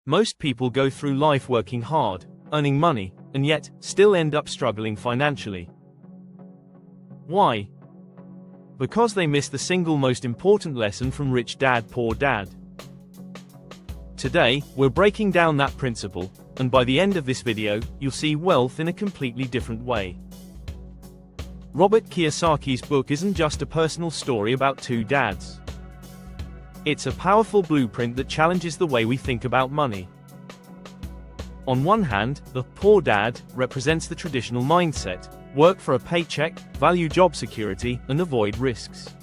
Most people go through life working hard, earning money, and yet, still end up struggling financially. Why? Because they miss the single most important lesson from Rich Dad, Poor Dad. Today, we're breaking down that principle, and by the end of this video, you'll see wealth in a completely different way. Robert Kiyosaki's book isn't just a personal story about two dads. It's a powerful blueprint that challenges the way we think about money. On one hand, the poor dad represents the traditional mindset: work for a paycheck, value job security, and avoid risks.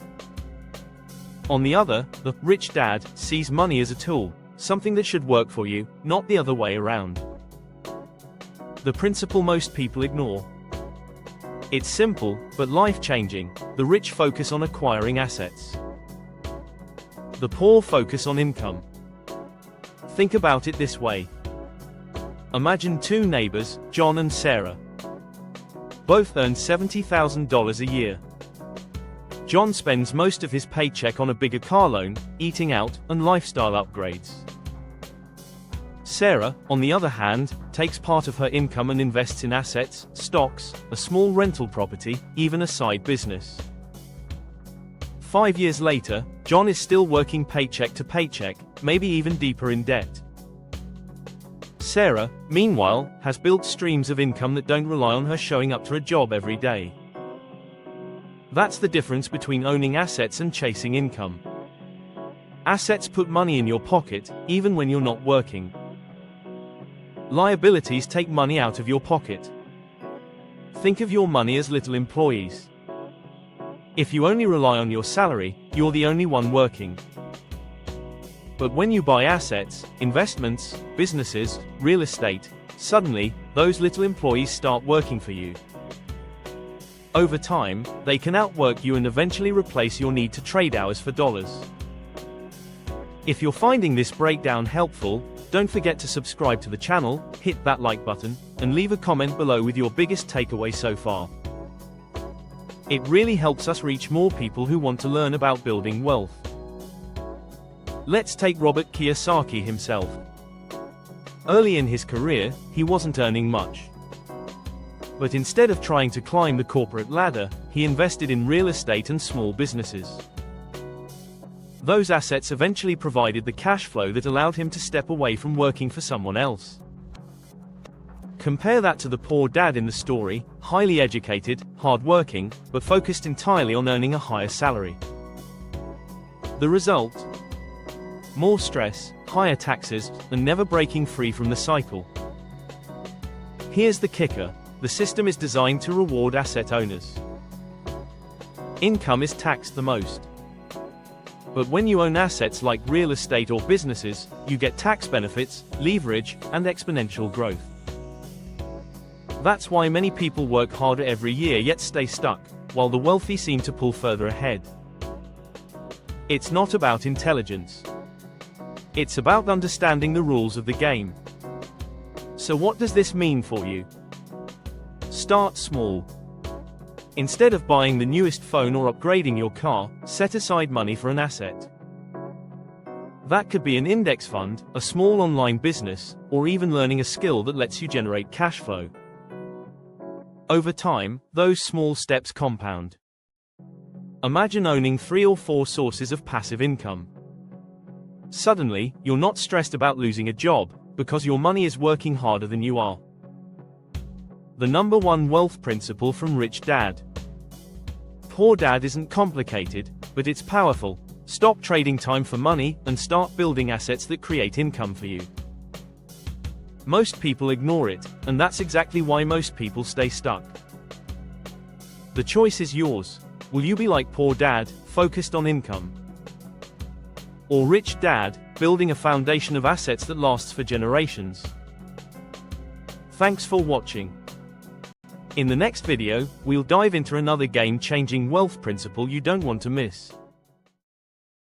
On the other, the rich dad sees money as a tool, something that should work for you, not the other way around. The principle most people ignore. It's simple, but life-changing. The rich focus on acquiring assets. The poor focus on income. Think about it this way. Imagine two neighbors, John and Sarah. Both earn $70,000 a year. John spends most of his paycheck on a bigger car loan, eating out, and lifestyle upgrades. Sarah, on the other hand, takes part of her income and invests in assets, stocks, a small rental property, even a side business. 5 years later, John is still working paycheck to paycheck, maybe even deeper in debt. Sarah, meanwhile, has built streams of income that don't rely on her showing up to a job every day. That's the difference between owning assets and chasing income. Assets put money in your pocket, even when you're not working. Liabilities take money out of your pocket. Think of your money as little employees. If you only rely on your salary, you're the only one working. But when you buy assets, investments, businesses, real estate, suddenly, those little employees start working for you. Over time, they can outwork you and eventually replace your need to trade hours for dollars. If you're finding this breakdown helpful, don't forget to subscribe to the channel, hit that like button, and leave a comment below with your biggest takeaway so far. It really helps us reach more people who want to learn about building wealth. Let's take Robert Kiyosaki himself. Early in his career, he wasn't earning much. But instead of trying to climb the corporate ladder, he invested in real estate and small businesses. Those assets eventually provided the cash flow that allowed him to step away from working for someone else. Compare that to the poor dad in the story, highly educated, hard-working, but focused entirely on earning a higher salary. The result? More stress, higher taxes, and never breaking free from the cycle. Here's the kicker: the system is designed to reward asset owners. Income is taxed the most. But when you own assets like real estate or businesses, you get tax benefits, leverage, and exponential growth. That's why many people work harder every year yet stay stuck, while the wealthy seem to pull further ahead. It's not about intelligence. It's about understanding the rules of the game. So what does this mean for you? Start small. Instead of buying the newest phone or upgrading your car, set aside money for an asset. That could be an index fund, a small online business, or even learning a skill that lets you generate cash flow. Over time, those small steps compound. Imagine owning 3 or 4 sources of passive income. Suddenly, you're not stressed about losing a job, because your money is working harder than you are. The number one wealth principle from Rich Dad. Poor Dad isn't complicated, but it's powerful. Stop trading time for money, and start building assets that create income for you. Most people ignore it, and that's exactly why most people stay stuck. The choice is yours. Will you be like Poor Dad, focused on income? Or Rich Dad, building a foundation of assets that lasts for generations? Thanks for watching. In the next video, we'll dive into another game-changing wealth principle you don't want to miss.